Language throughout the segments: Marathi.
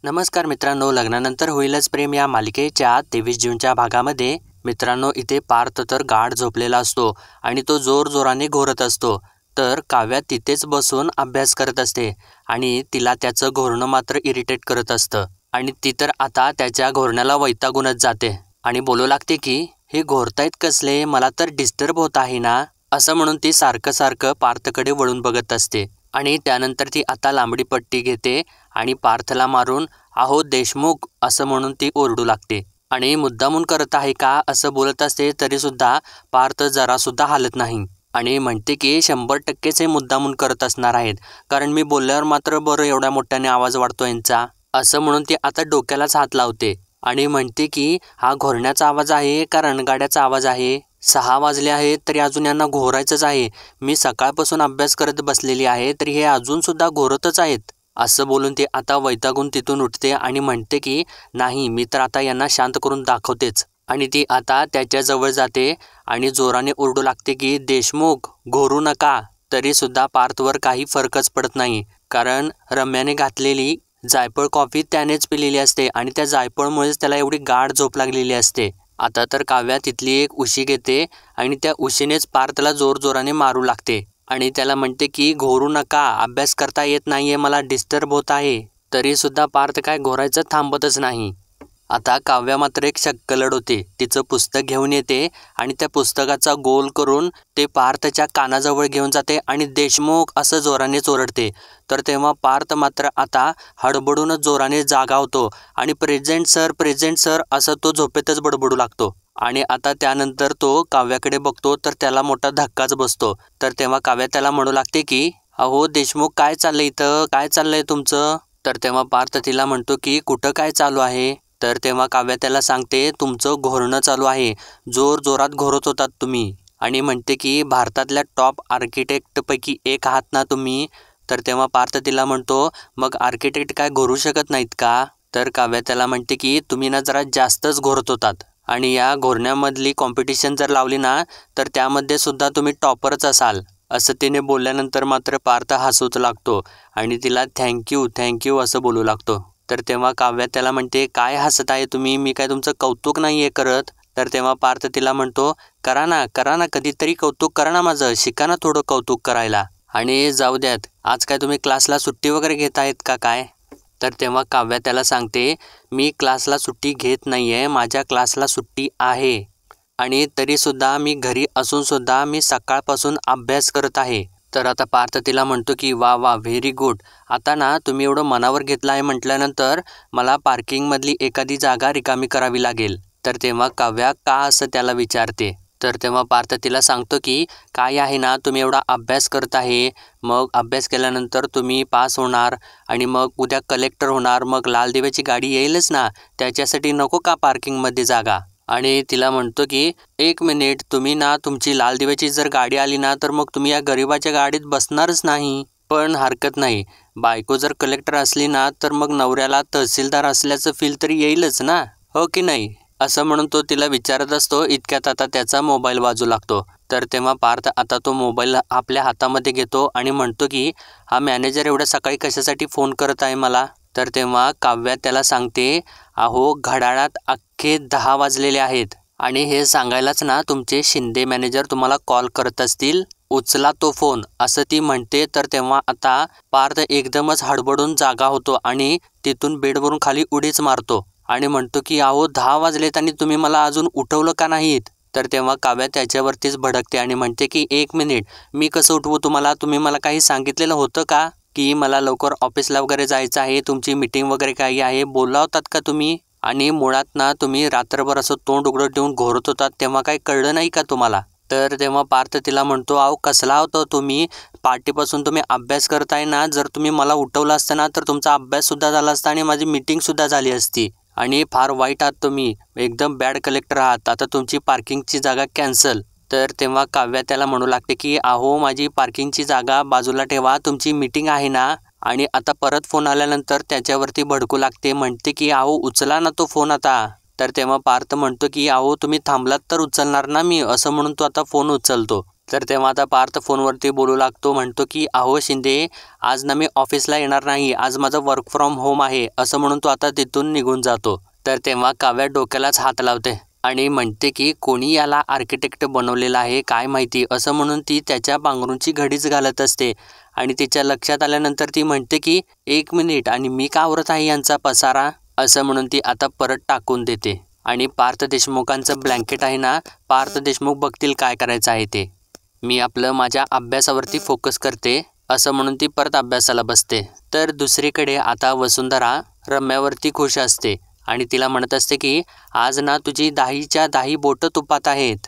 नमस्कार मित्रांनो, लग्नानंतर होईलच प्रेम या मालिकेच्या 23 जूनच्या भागामध्ये मित्रांनो इथे पार्थ तर गाढ झोपलेला असतो आणि तो जोरजोराने घोरत असतो. तर काव्या तिथेच बसून अभ्यास करत असते आणि तिला त्याचं घोरणं मात्र इरिटेट करत असतं आणि ती तर आता त्याच्या घोरण्याला वैतागूनच जाते आणि बोलू लागते की हे घोरतायत कसले, मला तर डिस्टर्ब होत आहे ना, असं म्हणून ती सारखं सारखं पार्थकडे वळून बघत असते. आणि त्यानंतर ती आता लांबडी पट्टी घेते आणि पार्थला मारून "अहो देशमुख" असं म्हणून ती ओरडू लागते आणि मुद्दामून करत आहे का असं बोलत असते तरीसुद्धा पार्थ जरासुद्धा हालत नाही आणि म्हणते की 100%च हे मुद्दामून करत असणार आहेत, कारण मी बोलल्यावर मात्र बरं एवढ्या मोठ्याने आवाज वाढतो यांचा, असं म्हणून ती आता डोक्यालाच हात लावते आणि म्हणते की हा घोरण्याचा आवाज आहे का रणगाड्याचा आवाज आहे. 6 वाजले आहेत तरी अजून यांना घोरायचंच आहे. मी सकाळपासून अभ्यास करत बसलेली आहे तरी हे अजूनसुद्धा घोरतच आहेत. असं बोलून ती आता वैतागून तिथून उठते आणि म्हणते की नाही, मी तर आता यांना शांत करून दाखवतेच. आणि ती आता त्याच्याजवळ जाते आणि जोराने ओरडू लागते की देशमुख घोरू नका. तरीसुद्धा पार्थवर काही फरकच पडत नाही, कारण रम्याने घातलेली जायफळ कॉफी त्यानेच पिलेली असते आणि त्या जायफळमुळेच त्याला एवढी गाढ झोप लागलेली असते. आता तर काव्या तिथली एक उशी घेते आणि त्या उशीनेच पार्थला जोरजोराने मारू लागते आणि त्याला म्हणते की घोरू नका, अभ्यास करता येत नाहीये, मला डिस्टर्ब होत आहे. तरीसुद्धा पार्थ काय घोरायचं थांबतच नाही. आता काव्या मात्र एक शक्कल लढवते. तिचं पुस्तक घेऊन येते आणि त्या पुस्तकाचा गोल करून ते पार्थच्या कानाजवळ घेऊन जाते आणि देशमुख असं जोराने ओरडते. तर तेव्हा पार्थ मात्र आता हडबडूनच जोराने जागा होतो आणि प्रेझेंट सर असं तो झोपेतच बडबडू लागतो. आणि आता त्यानंतर तो काव्याकडे बघतो तर त्याला मोठा धक्काच बसतो. तर तेव्हा काव्या त्याला म्हणू लागते की अहो देशमुख, काय चाललंय इथं, काय चाललंय तुमचं. तर तेव्हा पार्थ तिला म्हणतो की कुठं काय चालू आहे. तर तेव्हा काव्या त्याला सांगते तुमचं घोरणं चालू आहे, जोरात घोरत होतात तुम्ही, आणि म्हणते की भारतातल्या टॉप आर्किटेक्टपैकी एक आहात ना तुम्ही. तर तेव्हा पार्थ तिला म्हणतो मग आर्किटेक्ट काय घोरू शकत नाहीत का. तर काव्या त्याला म्हणते की तुम्ही ना जरा जास्तच घोरत होतात आणि या घोरण्यामधली कॉम्पिटिशन जर लावली ना तर त्यामध्ये सुद्धा तुम्ही टॉपरच असाल. असं तिने बोलल्यानंतर मात्र पार्थ हसूच लागतो आणि तिला थँक्यू असं बोलू लागतो. तर तेव्हा काव्या त्याला म्हणते काय हसत आहे तुम्ही, मी काय तुमचं कौतुक नाही आहे करत. तर तेव्हा पार्थ तिला म्हणतो करा ना कधीतरी कौतुक करा ना माझं, शिका ना थोडं कौतुक करायला. आणि जाऊ द्यात, आज काय तुम्ही क्लासला सुट्टी वगैरे घेत आहेत का काय. तर तेव्हा काव्या त्याला सांगते मी क्लासला सुट्टी घेत नाही आहे, माझ्या क्लासला सुट्टी आहे आणि तरीसुद्धा मी घरी असूनसुद्धा मी सकाळपासून अभ्यास करत आहे. तर आता पार्थ तिला म्हणतो की वा व्हेरी गुड. आता ना तुम्ही एवढं मनावर घेतलं आहे म्हटल्यानंतर मला पार्किंगमधली एखादी जागा रिकामी करावी लागेल. तर तेव्हा काव्या का असं त्याला विचारते. तर तेव्हा पार्थ तिला सांगतो की काय आहे ना, तुम्ही एवढा अभ्यास करत आहे, मग अभ्यास केल्यानंतर तुम्ही पास होणार आणि मग उद्या कलेक्टर होणार, मग लाल दिव्याची गाडी येईलच ना, त्याच्यासाठी नको का पार्किंगमध्ये जागा. आणि तिला म्हणतो की 1 मिनिट, तुम्ही ना तुमची लाल दिव्याची जर गाडी आली ना तर मग तुम्ही या गरिबाच्या गाडीत बसणारच नाही. पण हरकत नाही, बायको जर कलेक्टर असली ना तर मग नवऱ्याला तहसीलदार असल्याचं फील तरी येईलच ना, हो की नाही. असं म्हणून तो तिला विचारत असतो. इतक्यात आता त्याचा मोबाईल वाजू लागतो. तर तेव्हा पार्थ आता तो मोबाईल आपल्या हातामध्ये घेतो आणि म्हणतो की हा मॅनेजर एवढ्या सकाळी कशासाठी फोन करत आहे मला. तर तेव्हा काव्या त्याला सांगते अहो घड्याळात अख्खे 10 वाजलेले आहेत आणि हे सांगायलाच ना तुमचे शिंदे मॅनेजर तुम्हाला कॉल करत असतील, उचला तो फोन, असं ती म्हणते. तर तेव्हा आता पार्थ एकदमच हडबडून जागा होतो आणि तिथून बेडवरून खाली उडीच मारतो आणि म्हणतो की अहो 10 वाजलेत आणि तुम्ही मला अजून उठवलं का नाहीत. तर तेव्हा काव्या त्याच्यावरतीच भडकते आणि म्हणते की 1 मिनिट, मी कसं उठवू तुम्हाला, तुम्ही मला काही सांगितलेलं होतं का की मला लवकर ऑफिसला वगैरे जायचं आहे, तुमची मीटिंग वगैरे काही आहे, बोलला होतात का तुम्ही. आणि मुळात ना तुम्ही रात्रभर असं तोंड उघडं ठेवून घोरत होतात तेव्हा काही कळलं नाही का तुम्हाला. तर तेव्हा पार्थ तिला म्हणतो अहो कसला होता तुम्ही, पार्टीपासून तुम्ही अभ्यास करताय ना, जर तुम्ही मला उठवलं असतं ना तर तुमचा अभ्याससुद्धा झाला असता आणि माझी मीटिंगसुद्धा झाली असती. आणि फार वाईट आहात तुम्ही, एकदम बॅड कलेक्टर आहात, आता तुमची पार्किंगची जागा कॅन्सल. तर तेव्हा काव्या त्याला म्हणू लागते की अहो माझी पार्किंगची जागा बाजूला ठेवा, तुमची मीटिंग आहे ना. आणि आता परत फोन आल्यानंतर त्याच्यावरती भडकू लागते, म्हणते की अहो उचला ना तो फोन आता. तर तेव्हा पार्थ म्हणतो की अहो तुम्ही थांबलात तर उचलणार ना मी, असं म्हणून तो आता फोन उचलतो. तर तेव्हा आता पार्थ फोनवरती बोलू लागतो, म्हणतो की अहो शिंदे, आज ना मी ऑफिसला येणार नाही, आज माझं वर्क फ्रॉम होम आहे, असं म्हणून तो आता तिथून निघून जातो. तर तेव्हा काव्या डोक्यालाच हात लावते आणि म्हणते की कोणी याला आर्किटेक्ट बनवलेला आहे काय माहिती, असं म्हणून ती त्याच्या पांघरूणची घडीच घालत असते. आणि तिच्या लक्षात आल्यानंतर ती म्हणते की 1 मिनिट, आणि मी का आवरत आहे यांचा पसारा, असं म्हणून ती आता परत टाकून देते. आणि पार्थ देशमुखांचं ब्लँकेट आहे ना, पार्थ देशमुख बघतील काय करायचं आहे ते, मी आपलं माझ्या अभ्यासावरती फोकस करते, असं म्हणून ती परत अभ्यासाला बसते. तर दुसरीकडे आता वसुंधरा रम्यावरती खुश असते आणि तिला म्हणत असते की आज ना तुझी 10च्या 10 बोटं तुपात आहेत,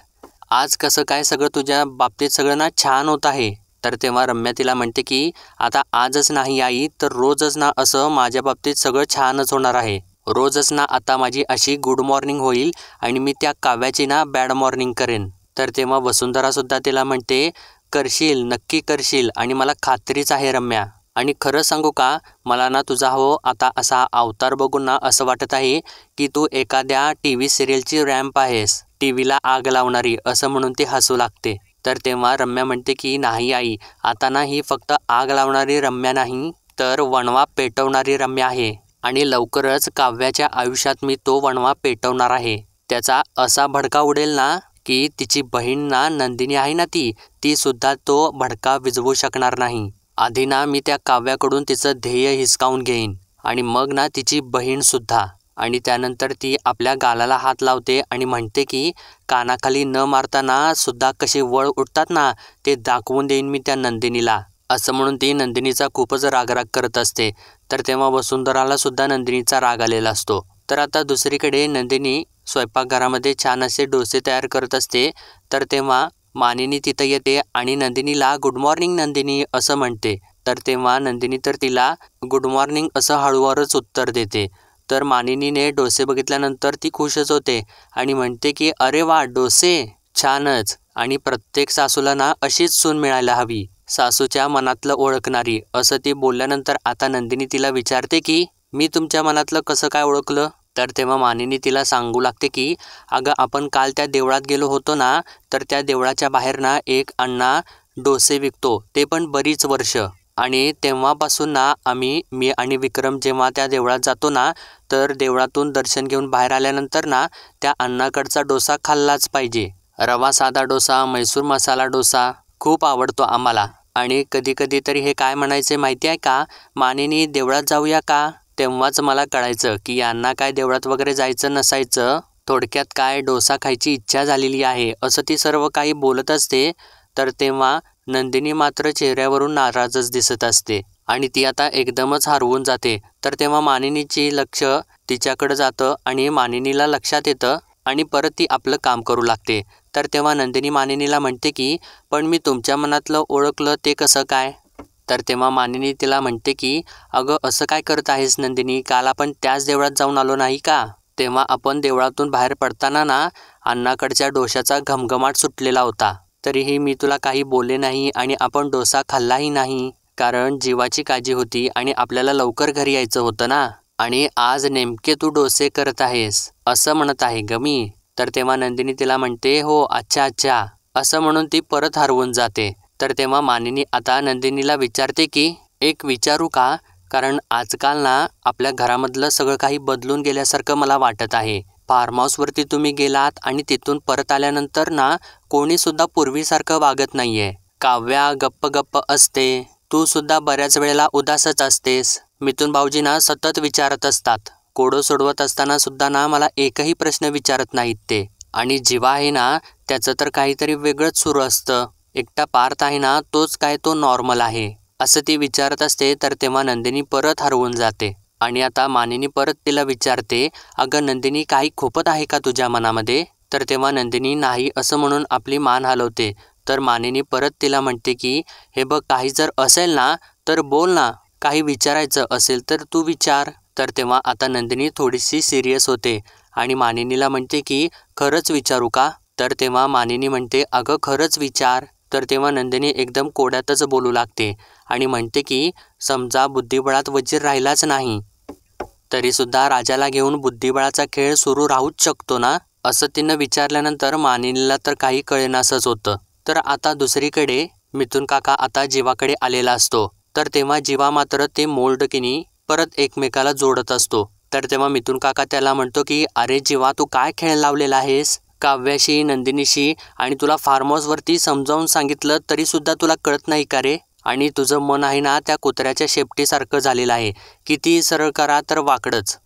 आज कसं काय सगळं तुझ्या बाबतीत सगळं ना छान होत आहे. तर तेव्हा रम्या तिला म्हणते की आता आजच नाही आई, तर रोजच ना असं माझ्या बाबतीत सगळं छानच होणार आहे, रोजच ना आता माझी अशी गुड मॉर्निंग होईल आणि मी त्या काव्याची ना बॅड मॉर्निंग करेन. तर तेव्हा वसुंधरासुद्धा तिला म्हणते करशील, नक्की करशील, आणि मला खात्रीच आहे रम्या, आणि खरं सांगू का, मला ना तुझा आता असा अवतार बघून ना असं वाटत आहे की तू एखाद्या TV सिरियलची रॅम्प आहेस, टीव्हीला आग लावणारी, असं म्हणून ती हसू लागते. तर तेव्हा रम्या म्हणते की नाही आई, आता ना ही फक्त आग लावणारी रम्या नाही, तर वणवा पेटवणारी रम्या आहे, आणि लवकरच काव्याच्या आयुष्यात मी तो वणवा पेटवणार आहे. त्याचा असा भडका उडेल ना की तिची बहीण ना नंदिनी आहे ना, ती सुद्धा तो भडका विझवू शकणार नाही. आधी ना मी त्या काव्याकडून तिचं ध्येय हिसकावून घेईन, आणि मग ना तिची बहीण सुद्धा. आणि त्यानंतर ती आपल्या गालाला हात लावते आणि म्हणते की कानाखाली न मारताना सुद्धा कशी वळ उठतात ना, ते दाखवून देईन मी त्या नंदिनीला, असं म्हणून ती नंदिनीचा खूपच रागराग करत असते. तर तेव्हा वसुंधराला सुद्धा नंदिनीचा राग आलेला असतो. तर आता दुसरीकडे नंदिनी स्वयंपाकघरामध्ये छान असे डोसे तयार करत असते. तर तेव्हा मानिनी तिथं येते आणि नंदिनीला गुड मॉर्निंग नंदिनी असं म्हणते. तर तेव्हा नंदिनी तर तिला गुड मॉर्निंग असं हळूवारच उत्तर देते. तर मानिनीने डोसे बघितल्यानंतर ती खुशच होते आणि म्हणते की अरे वा, डोसे छानच, आणि प्रत्येक सासूला ना अशीच सून मिळायला हवी, सासूच्या मनातलं ओळखणारी, असं ती बोलल्यानंतर आता नंदिनी तिला विचारते की मी तुमच्या मनातलं कसं काय ओळखलं. तर तेव्हा मानिनी तिला सांगू लागते की अगं, आपण काल त्या देवळात गेलो होतो ना, तर त्या देवळाच्या बाहेर ना एक अण्णा डोसे विकतो, ते पण बरीच वर्ष, आणि तेव्हापासून ना मी आणि विक्रम जेव्हा त्या देवळात जातो ना, तर देवळातून दर्शन घेऊन बाहेर आल्यानंतर ना त्या अण्णाकडचा डोसा खाल्लाच पाहिजे. रवा साधा डोसा, मैसूर मसाला डोसा खूप आवडतो आम्हाला. आणि कधी कधी तरी हे काय म्हणायचे माहिती आहे का, मानिनी देवळात जाऊया का. तेव्हाच मला कळायचं की यांना काय देवळात वगैरे जायचं नसायचं, थोडक्यात काय डोसा खायची इच्छा झालेली आहे, असं ती सर्व काही बोलत असते. तर तेव्हा नंदिनी मात्र चेहऱ्यावरून नाराजच दिसत असते आणि ती आता एकदमच हरवून जाते. तर तेव्हा मानिनीची लक्ष तिच्याकडे जातं आणि मानिनीला लक्षात येतं आणि परत ती आपलं काम करू लागते. तर तेव्हा नंदिनी मानिनीला म्हणते की पण मी तुमच्या मनातलं ओळखलं ते कसं काय. तर तेव्हा मानिनी तिला म्हणते की अगं, असं काय करत आहेस नंदिनी, काल आपण त्याच देवळात जाऊन आलो नाही का. तेव्हा आपण देवळातून बाहेर पडताना ना अण्णाकडच्या डोशाचा घमघमाट सुटलेला होता, तरीही मी तुला काही बोलले नाही आणि आपण डोसा खाल्लाही नाही, कारण जीवाची काळजी होती आणि आपल्याला लवकर घरी यायचं होतं ना, आणि आज नेमके तू डोसे करत आहेस असं म्हणत आहे ग मी. तर तेव्हा नंदिनी तिला म्हणते हो अच्छा अच्छा, असं म्हणून ती परत हरवून जाते. तर तेव्हा मानिनी आता नंदिनीला विचारते की एक विचारू का, कारण आजकाल ना आपल्या घरामधलं सगळं काही बदलून गेल्यासारखं मला वाटत आहे. फार्म हाऊसवरती तुम्ही गेलात आणि तिथून परत आल्यानंतर ना कोणी सुद्धा पूर्वीसारखं वागत नाहीये. काव्या गप्प गप्प असते, तू सुद्धा बऱ्याच वेळेला उदासच असतेस. मिथुन भाऊजी ना सतत विचारत असतात, कोडं सोडवत असताना सुद्धा ना मला एकही प्रश्न विचारत नाहीत ते, आणि जीवा आहे ना त्याचं तर काहीतरी वेगळंच सुरू असतं. एकटा पार्थ आहे ना तोच काय तो नॉर्मल आहे, असं ती विचारत असते. तर तेव्हा नंदिनी परत हरवून जाते आणि आता मानिनी परत तिला विचारते अगं नंदिनी, काही खोपत आहे का तुझ्या मनामध्ये. तर तेव्हा नंदिनी नाही असं म्हणून आपली मान हलवते. तर मानिनी परत तिला म्हणते की हे बघ, काही जर असेल ना तर बोल ना, काही विचारायचं असेल तर तू विचार. तर तेव्हा आता नंदिनी थोडीशी सिरियस होते आणि मानिनीला म्हणते की खरंच विचारू का. तर तेव्हा मानिनी म्हणते अगं खरंच विचार. तर तेव्हा नंदिनी एकदम कोड्यातच बोलू लागते आणि म्हणते की समजा बुद्धिबळात वजीर राहिलाच नाही तरीसुद्धा राजाला घेऊन बुद्धिबळाचा खेळ सुरू राहूच शकतो ना, असं तिनं विचारल्यानंतर मानिनीला तर काही कळेनासंच होतं. तर आता दुसरीकडे मिथुन काका आता जीवाकडे आलेला असतो. तर तेव्हा जीवा मात्र ते मोल्डकिनी परत एकमेकाला जोडत असतो. तर तेव्हा मिथुन काका त्याला म्हणतो की अरे जीवा, तू काय खेळ लावलेला आहेस काव्याशी, नंदिनीशी, आणि तुला फार्म हाऊसवरती समजावून सांगितलं तरी सुद्धा तुला कळत नाही का रे? आणि तुझं मन आहे ना त्या कुत्र्याच्या शेपटीसारखं झालेलं आहे, किती सरळ करा तर वाकडंच.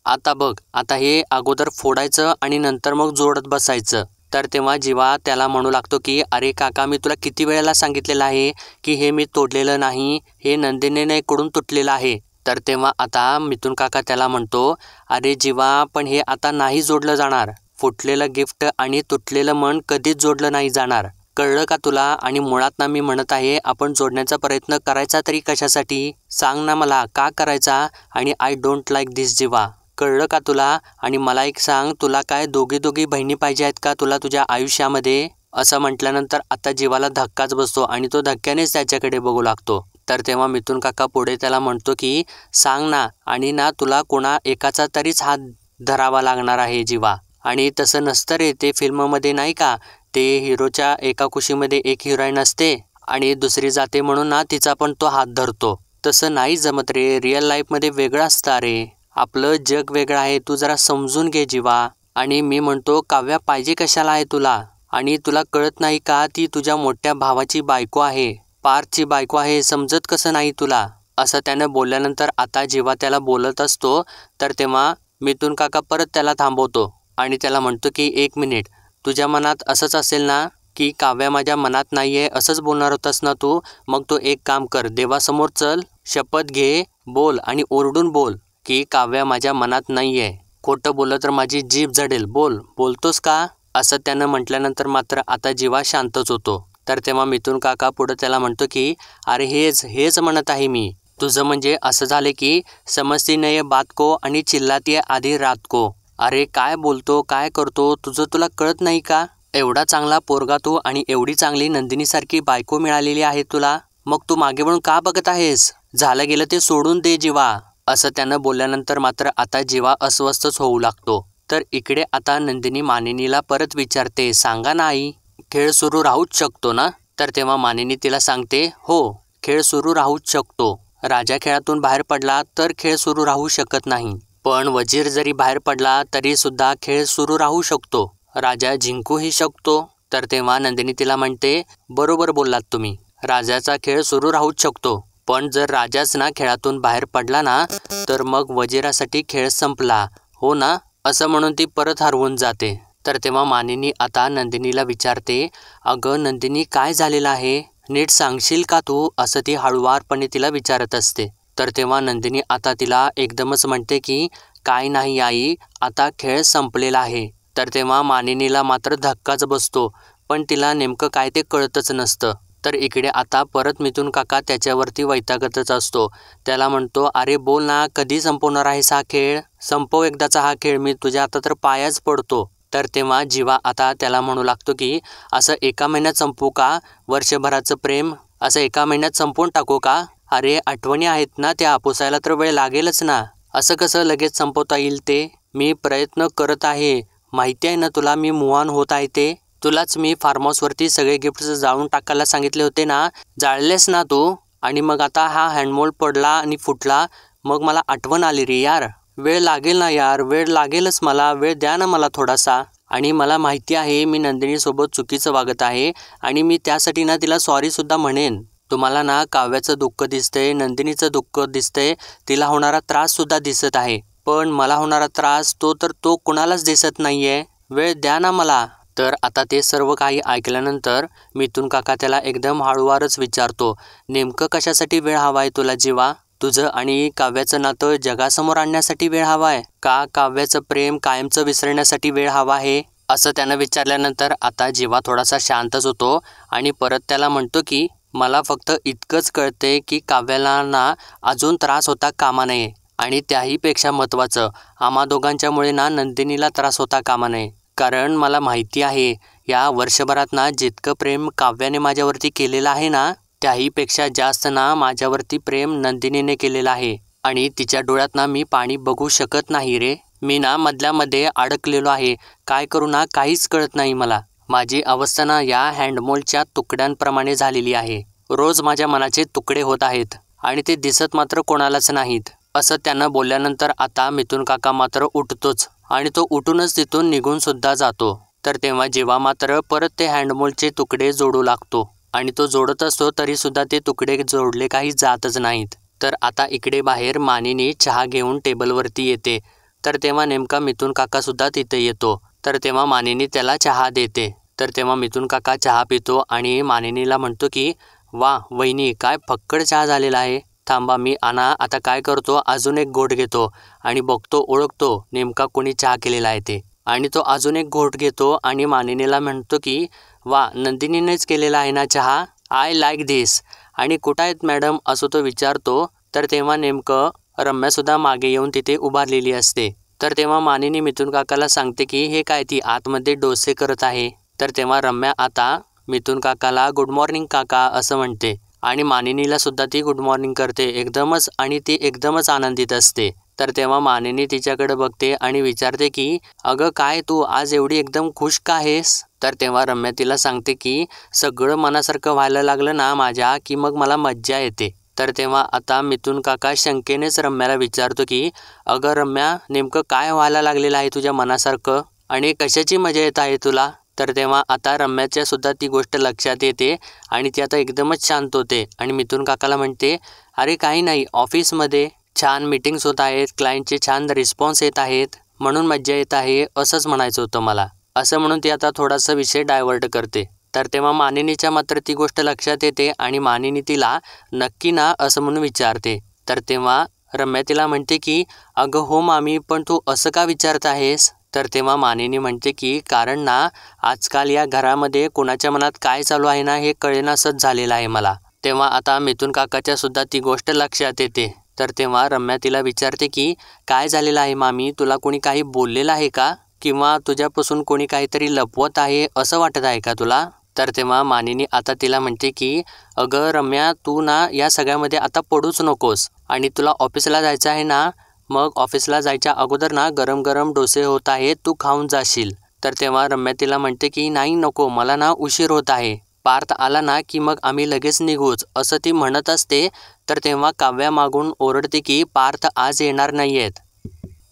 आता बघ, आता हे अगोदर फोडायचं आणि नंतर मग जोडत बसायचं. तर तेव्हा जीवा त्याला म्हणू लागतो की अरे काका, मी तुला किती वेळेला सांगितलेलं आहे की हे मी तोडलेलं नाही, हे नंदिनीने कडून तुटलेलं आहे. तर तेव्हा आता मिथुन काका त्याला म्हणतो अरे जीवा, पण हे आता नाही जोडलं जाणार. फुटलेलं गिफ्ट आणि तुटलेलं मन कधीच जोडलं नाही जाणार, कळलं का तुला? आणि मुळात ना मी म्हणत आहे आपण जोडण्याचा प्रयत्न करायचा तरी कशासाठी? सांग ना मला, का करायचा? आणि आय डोंट लाईक दिस जीवा, कळलं का तुला? आणि मला एक सांग, तुला काय दोघी बहिणी पाहिजे आहेत का तुला तुझ्या आयुष्यामध्ये? असं म्हटल्यानंतर आता जीवाला धक्काच बसतो आणि तो धक्क्यानेच त्याच्याकडे बघू लागतो. तर तेव्हा मिथुन काका पुढे त्याला म्हणतो की सांग ना, आणि ना तुला कोणा एकाचा तरीच हात धरावा लागणार आहे जीवा. आणि तसं नसतं रे, ते फिल्ममध्ये नाही का, ते हिरोच्या एका कुशीमध्ये एक हिरोईन असते आणि दुसरी जाते म्हणून ना तिचा पण तो हात धरतो. तसं नाही जमत रे, रिअल लाईफमध्ये वेगळं असतं रे, आपलं जग वेगळं आहे, तू जरा समजून घे जीवा. आणि मी म्हणतो काव्या पाहिजे कशाला आहे तुला? आणि तुला कळत नाही का, ती तुझ्या मोठ्या भावाची बायको आहे, पार्थची बायको आहे, समजत कसं नाही तुला? असं त्यानं बोलल्यानंतर आता जीवा त्याला बोलत असतो. तर तेव्हा मिथुन काका परत त्याला थांबवतो आणि त्याला म्हणतो की एक मिनिट, तुझ्या मनात असंच असेल ना की काव्या माझ्या मनात नाही आहे, असंच बोलणार होतास ना तू? मग तू एक काम कर, देवासमोर चल, शपथ घे, बोल आणि ओरडून बोल की काव्या माझ्या मनात नाही आहे. खोटं बोललं तर माझी जीभ जडेल, बोलतोस का? असं त्यानं म्हटल्यानंतर मात्र आता जीवा शांतच होतो. तर तेव्हा मिथुन काका पुढं त्याला म्हणतो की अरे हेच म्हणत आहे मी, तुझं म्हणजे असं झाले की समजती नाही बात को आणि चिल्लाती आधी रात को. अरे काय बोलतो, काय करतो, तुला कळत नाही का? एवढा चांगला पोरगा तू आणि एवढी चांगली नंदिनीसारखी बायको मिळालेली आहे तुला, मग तू मागे वळून का बघत आहेस? झालं गेलं ते सोडून दे जीवा. असं त्यानं बोलल्यानंतर मात्र आता जीवा अस्वस्थच होऊ लागतो. तर इकडे आता नंदिनी मानिनीला परत विचारते, सांगा ना आई, खेळ सुरू राहूच शकतो ना? तर तेव्हा मानिनी तिला सांगते, हो खेळ सुरू राहूच शकतो. राजा खेळातून बाहेर पडला तर खेळ सुरू राहू शकत नाही, पण वजीर जरी बाहेर पडला तरी सुद्धा खेळ सुरू राहू शकतो, राजा जिंकूही शकतो. तर तेव्हा नंदिनी तिला म्हणते, बरोबर बोललात तुम्ही, राजाचा खेळ सुरू राहूच शकतो, पण जर राजाच ना खेळातून बाहेर पडला ना तर मग वजिरासाठी खेळ संपला, हो ना? असं म्हणून ती परत हरवून जाते. तर तेव्हा मानिनी आता नंदिनीला विचारते, अगं नंदिनी काय झालेलं आहे, नीट सांगशील का तू? असं ती हळुवारपणे तिला विचारत असते. तर तेव्हा नंदिनी आता तिला एकदमच म्हणते की काय नाही आई, आता खेळ संपलेला आहे. तर तेव्हा मानिनीला मात्र धक्काच बसतो, पण तिला नेमकं काय ते कळतच नसतं. तर इकडे आता परत मिथुन काका त्याच्यावरती वैतागतच असतो. त्याला म्हणतो, अरे बोल ना, कधी संपवणार आहेस हा खेळ? संपव एकदाचा हा खेळ, मी तुझ्या आता तर पायाच पडतो. तर तेव्हा जीवा आता त्याला म्हणू लागतो की असं एका महिन्यात संपवू का? वर्षभराचं प्रेम असं एका महिन्यात संपवून टाकू का? अरे आठवणी आहेत ना, त्या पुसायला तर वेळ लागेलच ना, असं कसं लगेच संपवता येईल ते? मी प्रयत्न करत आहे, माहिती आहे ना तुला, मी मूव्ह ऑन होत आहे ते. तुलाच मी फार्म हाऊसवरती सगळे गिफ्ट्स जाळून टाकायला सांगितले होते ना, जाळलेस ना तू? आणि मग आता हा हँडमोल्ड पडला आणि फुटला, मग मला आठवण आली रे यार. वेळ लागेल ना यार, वेळ लागेलच मला, वेळ द्या ना मला थोडासा. आणि मला माहिती आहे मी नंदिनीसोबत चुकीचं वागत आहे आणि मी त्यासाठी ना तिला सॉरीसुद्धा म्हणेन. तुम्हाला ना काव्याचं दुःख दिसतंय, नंदिनीचं दुःख दिसतंय, तिला होणारा त्राससुद्धा दिसत आहे, पण मला होणारा त्रास तो कुणालाच दिसत नाहीये. वेळ द्या ना मला. तर आता ते सर्व काही ऐकल्यानंतर मिथुन काका त्याला एकदम हळूवारच विचारतो, नेमकं कशासाठी वेळ हवाय तुला जीवा? तुझं आणि काव्याचं नातं जगासमोर आणण्यासाठी वेळ हवाय का काव्याचं प्रेम कायमचं विसरण्यासाठी वेळ हवा आहे? असं त्यानं विचारल्यानंतर आता जीवा थोडासा शांतच होतो आणि परत त्याला म्हणतो की मला फक्त इतकंच कळते की काव्याला ना अजून त्रास होता कामा नये, आणि त्याहीपेक्षा महत्त्वाचं, आम्हा दोघांच्यामुळे ना नंदिनीला त्रास होता कामा नये. कारण मला माहिती आहे या वर्षभरात ना जितकं प्रेम काव्याने माझ्यावरती केलेलं आहे ना, त्याहीपेक्षा जास्त ना माझ्यावरती प्रेम नंदिनीने केलेलं आहे. आणि तिच्या डोळ्यात ना मी पाणी बघू शकत नाही रे. मी ना मधल्यामध्ये अडकलेलो आहे, काय करू ना काहीच कळत नाही मला. माझी अवस्था ना या हँडमोलच्या तुकड्यांप्रमाणे झालेली आहे. रोज माझ्या मनाचे तुकडे होत आहेत आणि ते दिसत मात्र कोणालाच नाहीत. असं त्यांना बोलल्यानंतर आता मिथुन काका मात्र उठतोच आणि तो उठूनच तिथून निघून सुद्धा जातो. तर तेव्हा जेव्हा मात्र परत ते हँडमोलचे तुकडे जोडू लागतो आणि तो जोडत असतो तरी सुद्धा ते तुकडे जोडले काही जातच नाहीत. तर आता इकडे बाहेर मानिनी चहा घेऊन टेबलवरती येते. तर तेव्हा नेमका मिथुन काका सुद्धा तिथे येतो. तर तेव्हा मानिनी त्याला चहा देते. तर तेव्हा मिथुन काका चहा पितो आणि मानिनीला म्हणतो की वा वहिनी, काय फक्कड चहा झालेला आहे. थांबा, मी आता काय करतो, अजून एक घोट घेतो आणि बघतो ओळखतो नेमका कोणी चहा केलेला आहे ते. आणि तो अजून एक घोट घेतो आणि मानिनीला म्हणतो की वा, नंदिनीनेच केलेला आहे ना चहा, आय लाईक धिस. आणि कुठं आहेत मॅडम असं तो विचारतो. तर तेव्हा नेमकं रम्यासुद्धा मागे येऊन तिथे उभारलेली असते. तर तेव्हा मानिनी मिथुन काकाला सांगते की हे काय, ती आतमध्ये डोसे करत आहे. तर तेव्हा रम्या आता मिथुन काकाला गुड मॉर्निंग काका असं म्हणते आणि मानिनीला सुद्धा ती गुड मॉर्निंग करते एकदमच, आणि ती एकदमच आनंदित असते. तर तेव्हा मानिनी तिच्याकडे बघते आणि विचारते की अगं काय तू आज एवढी एकदम खुश का आहेस. तर तेव्हा रम्या तिला सांगते की सगळं मनासारखं व्हायला लागलं ना माझ्या की मग मला मज्जा येते. तर तेव्हा आता मिथुन काका शंकेनेच रम्याला विचारतो की अगं रम्या, नेमकं काय व्हायला लागलेलं आहे तुझ्या मनासारखं आणि कशाची मजा येत आहे तुला. तर तेव्हा आता रम्याच्या सुद्धा ती गोष्ट लक्षात येते आणि ती आता एकदमच शांत होते आणि मिथुन काकाला म्हणते अरे काही नाही, ऑफिसमध्ये छान मीटिंग्स होत आहेत, क्लायंटचे छान रिस्पॉन्स येत आहेत म्हणून मज्जा येत आहे असंच म्हणायचं होतं मला. असं म्हणून ती आता थोडासा विषय डायव्हर्ट करते. तर तेव्हा मानिनीच्या मात्र ती गोष्ट लक्षात येते आणि मानिनी तिला नक्की ना असं म्हणून विचारते. तर तेव्हा रम्या तिला म्हणते की अगं हो मामी, पण तू असं का विचारत आहेस. तर तेव्हा मानिनी म्हणते की कारण ना आजकाल या घरामध्ये कोणाच्या मनात काय चालू आहे ना हे कळेनासच झालेलं आहे मला. तेव्हा आता मिथुन काकाच्या सुद्धा ती गोष्ट लक्षात येते. तर तेव्हा रम्या तिला विचारते की काय झालेलं आहे मामी, तुला कोणी काही बोललेलं आहे का, किंवा तुझ्यापासून कोणी काहीतरी लपवत आहे असं वाटत आहे का तुला. तर तेव्हा मानिनी आता तिला म्हणते की अगं रम्या, तू ना या सगळ्यामध्ये आता पडूच नकोस आणि तुला ऑफिसला जायचं आहे ना, मग ऑफिसला जायच्या अगोदर ना गरम गरम डोसे होत आहेत, तू खाऊन जाशील. तर तेव्हा रम्या तिला म्हणते की नाही नको, मला ना उशीर होत आहे, पार्थ आला ना की मग आम्ही लगेच निघूच असं ती म्हणत असते. तर तेव्हा काव्या मागून ओरडते की पार्थ आज येणार नाही आहेत.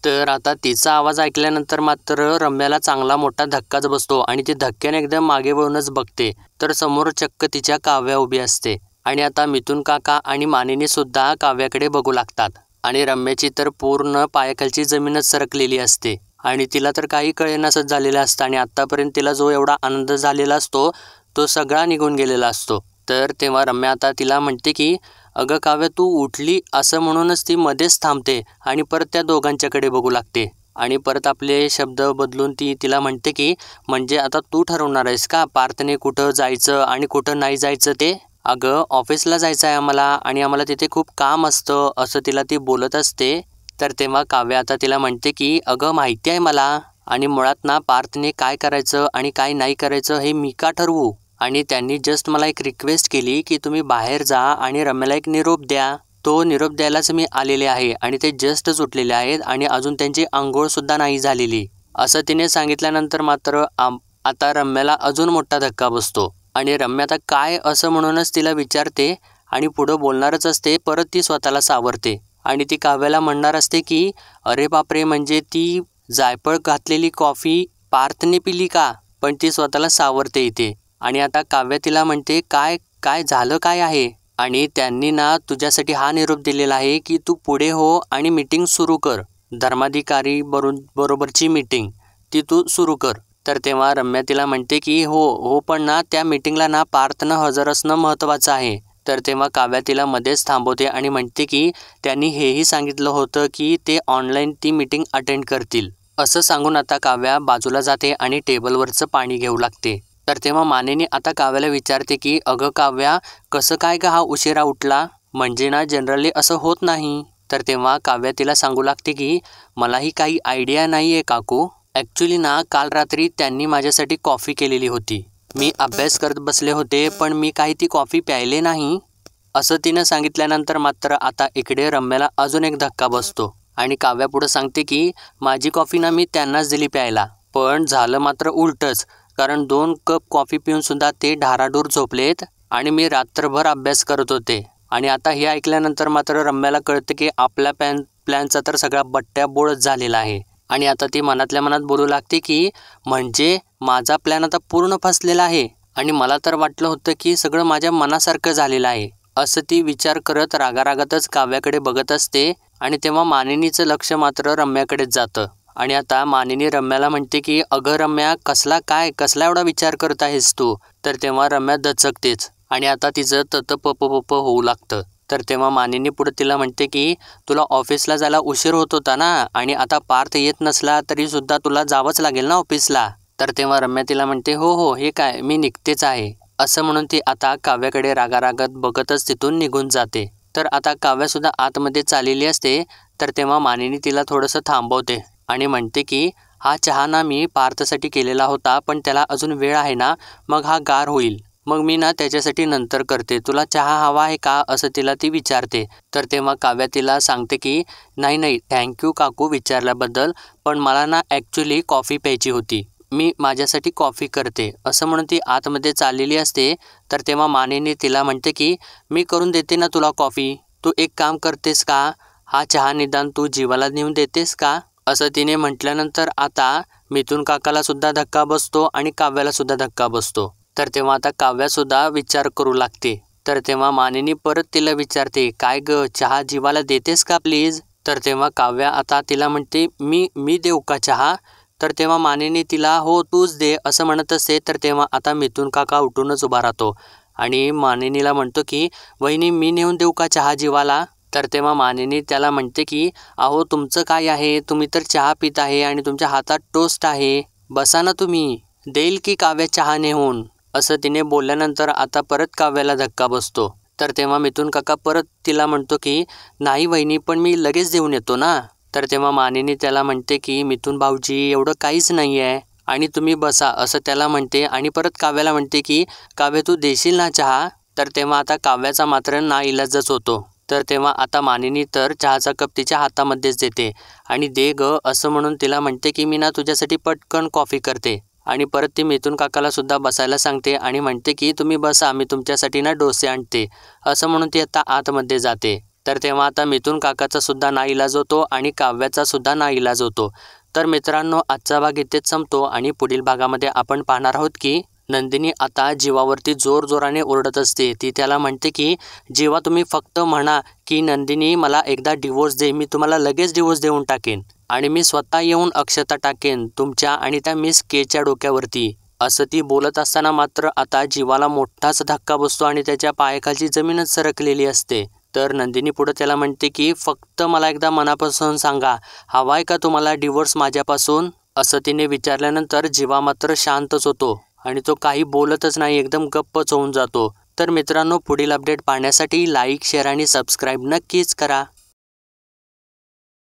तर आता तिचा आवाज ऐकल्यानंतर मात्र रम्याला चांगला मोठा धक्काच बसतो आणि ती धक्क्याने एकदम मागे वळूनच बघते. तर समोर चक्क तिच्या काव्या उभी असते आणि आता मिथुन काका आणि मानिनी सुद्धा काव्याकडे बघू लागतात आणि रम्याची तर पूर्ण पायाखालची जमीनच सरकलेली असते आणि तिला तर काही कळेनासच झालेलं असतं आणि आत्तापर्यंत तिला जो एवढा आनंद झालेला असतो तो सगळा निघून गेलेला असतो. तर तेव्हा रम्या आता तिला म्हणते की अगं काव्या, तू उठली असं म्हणूनच ती मध्येच थांबते आणि परत त्या दोघांच्याकडे बघू लागते आणि परत आपले शब्द बदलून ती तिला म्हणते की म्हणजे आता तू ठरवणार आहेस का पार्थने कुठं जायचं आणि कुठं नाही जायचं ते. अगं ऑफिसला जायचं आहे आम्हाला आणि आम्हाला तिथे खूप काम असतं असं तिला ती बोलत असते. तर तेव्हा काव्या आता तिला म्हणते की अगं माहिती आहे मला, आणि मुळात ना पार्थने काय करायचं आणि काय नाही करायचं हे मी का ठरवू, आणि त्यांनी जस्ट मला एक रिक्वेस्ट केली की तुम्ही बाहेर जा आणि रम्याला एक निरोप द्या. तो निरोप द्यायलाच मी आलेले आहे आणि ते जस्टच उठलेले आहेत आणि अजून त्यांची आंघोळसुद्धा नाही झालेली असं तिने सांगितल्यानंतर मात्र आता रम्याला अजून मोठा धक्का बसतो आणि रम्या आता काय असं म्हणूनच तिला विचारते आणि पुढं बोलणारच असते. परत ती स्वतःला सावरते आणि ती काव्याला म्हणणार असते की अरे बापरे, म्हणजे ती जायफळ घातलेली कॉफी पार्थने पिली का, पण ती स्वतःला सावरते इथे. आणि आता काव्या तिला म्हणते काय काय झालं काय आहे, आणि त्यांनी ना तुझ्यासाठी हा निरोप दिलेला आहे की तू पुढे हो आणि मीटिंग सुरू कर, धर्माधिकारी बरोबरची मीटिंग ती तू सुरू कर. तर तेव्हा रम्या तिला म्हणते की हो पण ना त्या मीटिंगला ना पार्थनं हजर असणं महत्त्वाचं आहे. तर तेव्हा काव्या तिला मध्येच थांबवते आणि म्हणते की त्यांनी हेही सांगितलं होतं की ते ऑनलाईन ती मीटिंग अटेंड करतील. असं सांगून आता काव्या बाजूला जाते आणि टेबलवरचं पाणी घेऊ लागते. तर तेव्हा मानिनी आता काव्याला विचारते की अगं काव्या, कसं काय का हा उशिरा उठला, म्हणजे ना जनरली असं होत नाही. तर तेव्हा काव्या तिला सांगू लागते की मलाही काही आयडिया नाही आहे काकू, ॲक्च्युली ना काल रात्री त्यांनी माझ्यासाठी कॉफी केलेली होती, मी अभ्यास करत बसले होते पण मी काही ती कॉफी प्यायले नाही असं तिनं सांगितल्यानंतर मात्र आता इकडे रम्याला अजून एक धक्का बसतो आणि काव्या पुढं सांगते की माझी कॉफी ना मी त्यांनाच दिली प्यायला, पण झालं मात्र उलटंच, कारण 2 कप कॉफी पिऊन सुद्धा ते ढाराडूर झोपलेत आणि मी रात्रभर अभ्यास करत होते. आणि आता हे ऐकल्यानंतर मात्र रम्याला कळतं की आपल्या प्लॅनचा तर सगळा बट्ट्याबोळच झालेला आहे. आणि आता ती मनातल्या मनात बोलू लागते की म्हणजे माझा प्लॅन आता पूर्ण फसलेला आहे आणि मला तर वाटलं होतं की सगळं माझ्या मनासारखं झालेलं आहे, असं ती विचार करत रागारागातच काव्याकडे बघत असते. आणि तेव्हा मानिनीचं लक्ष मात्र रम्याकडेच जातं. आणि आता मानिनी रम्याला म्हणते की अगं रम्या, कसला एवढा विचार करत आहेस तू? तर तेव्हा रम्या दचकतेच आणि आता तिचं तत-पप होऊ लागतं. तर तेव्हा मानिनी पुढे तिला म्हणते की तुला ऑफिसला जायला उशीर होत होता ना, आणि आता पार्थ येत नसला तरी सुद्धा तुला जावंच लागेल ना ऑफिसला. तर तेव्हा रम्या तिला म्हणते हो हे काय, मी निघतेच आहे, असं म्हणून ती आता काव्याकडे रागारागात बघतच तिथून निघून जाते. तर आता काव्यासुद्धा आतमध्ये चाललेली असते. तर तेव्हा मानिनी तिला थोडंसं थांबवते आणि म्हणते की हा चहा ना मी पार्थसाठी केलेला होता, पण त्याला अजून वेळ आहे ना, मग हा गार होईल, मग मी ना त्याच्यासाठी नंतर करते, तुला चहा हवा आहे का, असं तिला ती विचारते. तर तेव्हा काव्या तिला सांगते की नाही थँक्यू काकू विचारल्याबद्दल, पण मला ना ॲक्च्युली कॉफी प्यायची होती, मी माझ्यासाठी कॉफी करते, असं म्हणून ती आतमध्ये चाललेली असते. तर तेव्हा मानिनी तिला म्हणते की मी करून देते ना तुला कॉफी, तू एक काम करतेस का, हा चहा निदान तू जीवाला नेऊन देतेस का, असं तिने म्हटल्यानंतर आता मिथून काकाला सुद्धा धक्का बसतो आणि काव्याला सुद्धा धक्का बसतो. तर तेव्हा आता काव्यासुद्धा विचार करू लागते. तर तेव्हा मानिनी परत तिला विचारते काय ग, चहा जीवाला देतेस का प्लीज. तर तेव्हा काव्या आता तिला म्हणते मी देऊ का चहा. तर तेव्हा मानिनी तिला हो तूच दे असं म्हणत असते. तर तेव्हा आता मिथून काका उठूनच उभा राहतो आणि मानिनीला म्हणतो की वहिनी मी नेऊन देऊ का चहा जीवाला. तर तेव्हा मानिनी त्याला म्हणते की अहो तुमचं काय आहे, तुम्ही तर चहा पित आहे आणि तुमच्या हातात टोस्ट आहे, बसा ना तुम्ही, देईल की काव्या चहा नेऊन, असं तिने बोलल्यानंतर आता परत काव्याला धक्का बसतो. तर तेव्हा मिथून काका परत तिला म्हणतो की नाही वहिनी, पण मी लगेच देऊन येतो ना. तर तेव्हा मानिनी त्याला म्हणते की मिथून भाऊजी एवढं काहीच नाही आहे आणि तुम्ही बसा, असं त्याला म्हणते. आणि परत काव्याला म्हणते की काव्य तू देशील ना चहा. तर तेव्हा आता काव्याचा मात्र नाइलाजच होतो. तर तेव्हा आता मानिनी तर चहाचा कप तिच्या हातामध्येच देते आणि दे ग असं म्हणून तिला म्हणते की मी ना तुझ्यासाठी पटकन कॉफी करते. आणि परत ती मिथून काकाला सुद्धा बसायला सांगते आणि म्हणते की तुम्ही बसा, मी तुमच्यासाठी ना डोसे आणते, असं म्हणून ती आता आतमध्ये जाते. तर तेव्हा आता मिथून काकाचा सुद्धा नाइलाज होतो आणि काव्याचा सुद्धा नाइलाज होतो. तर मित्रांनो, आजचा भाग इथेच संपतो आणि पुढील भागामध्ये आपण पाहणार आहोत की नंदिनी आता जीवावरती जोरजोराने ओरडत असते. ती त्याला म्हणते की जेव्हा तुम्ही फक्त म्हणा की नंदिनी मला एकदा डिवोर्स दे, मी तुम्हाला लगेच डिवोर्स देऊन टाकेन आणि मी स्वतः येऊन अक्षता टाकेन तुमच्या आणि त्या मिस केच्या डोक्यावरती, असं ती बोलत असताना मात्र आता जीवाला मोठाच धक्का बसतो आणि त्याच्या पायाखालची जमीनच सरकलेली असते. तर नंदिनी पुढे त्याला म्हणते की फक्त मला एकदा मनापासून सांगा, हवाय का तुम्हाला डिवोर्स माझ्यापासून, असं तिने विचारल्यानंतर जीवा मात्र शांतच होतो आणि तो काही बोलतच नाही, एकदम गप्पच होऊन जातो. तर मित्रांनो, पुढील अपडेट पाहण्यासाठी लाईक, शेअर आणि सबस्क्राईब नक्कीच करा.